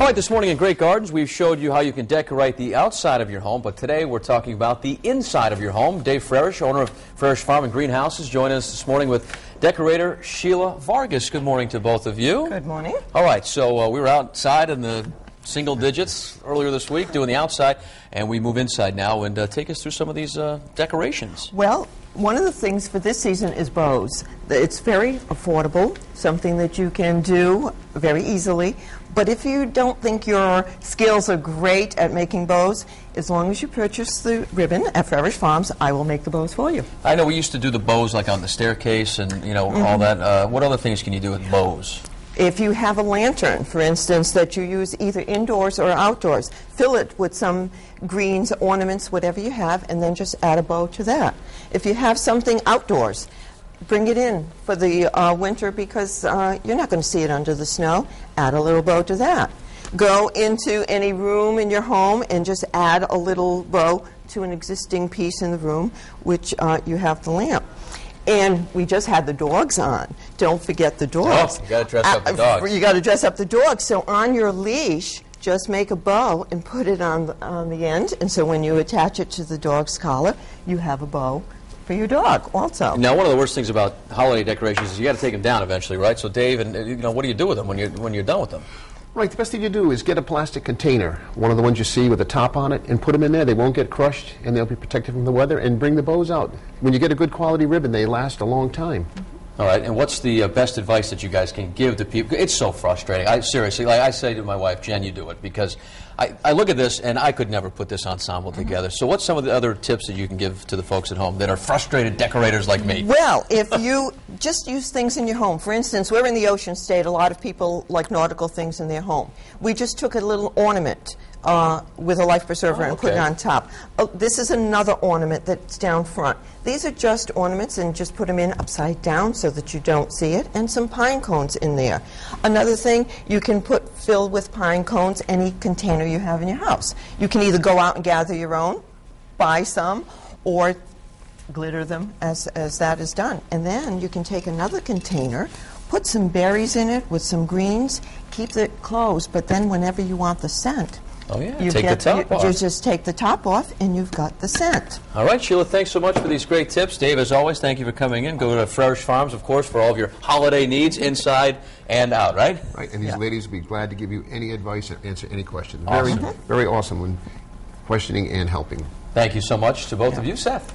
All right, this morning in Great Gardens, we've showed you how you can decorate the outside of your home, but today we're talking about the inside of your home. Dave Frerish, owner of Frerish Farm and Greenhouses, joining us this morning with decorator Sheila Vargas. Good morning to both of you. Good morning. All right, so we were outside in the single digits earlier this week doing the outside, and we move inside now. And take us through some of these decorations. Well, one of the things for this season is bows. It's very affordable, something that you can do very easily. But if you don't think your skills are great at making bows, as long as you purchase the ribbon at Frerish Farms, I will make the bows for you. I know we used to do the bows like on the staircase and, you know, all that. What other things can you do with bows? If you have a lantern, for instance, that you use either indoors or outdoors, fill it with some greens, ornaments, whatever you have, and then just add a bow to that. If you have something outdoors, bring it in for the winter because you're not going to see it under the snow. Add a little bow to that. Go into any room in your home and just add a little bow to an existing piece in the room, which you have the lamp. And we just had the dogs on. Don't forget the dogs. Oh, you got to dress up the dogs. You got to dress up the dogs. So on your leash, just make a bow and put it on the end. And so when you attach it to the dog's collar, you have a bow for your dog also. Now, one of the worst things about holiday decorations is you got to take them down eventually, right? So, Dave, and you know, what do you do with them when you're done with them? Right, the best thing you do is get a plastic container, one of the ones you see with a top on it, and put them in there. They won't get crushed, and they'll be protected from the weather, and bring the bows out. When you get a good quality ribbon, they last a long time. All right, and what's the best advice that you guys can give to people? It's so frustrating. Seriously, like I say to my wife, Jen, you do it, because I look at this, and I could never put this ensemble together. So what's some of the other tips that you can give to the folks at home that are frustrated decorators like me? Well, if you just use things in your home. For instance, we're in the Ocean State. A lot of people like nautical things in their home. We just took a little ornament with a life preserver and put it on top. Oh, this is another ornament that's down front. These are just ornaments, and just put them in upside down so that you don't see it, and some pine cones in there. Another thing, you can fill with pine cones any container you have in your house. You can either go out and gather your own, buy some, or glitter them as that is done. And then you can take another container, put some berries in it with some greens, keep it closed, but then whenever you want the scent, oh, yeah, take the top off. You just take the top off, and you've got the scent. All right, Sheila, thanks so much for these great tips. Dave, as always, thank you for coming in. Go to Frerish Farms, of course, for all of your holiday needs, inside and out, right? Right, and these ladies will be glad to give you any advice or answer any questions. Awesome. Very awesome when questioning and helping. Thank you so much to both of you. Seth.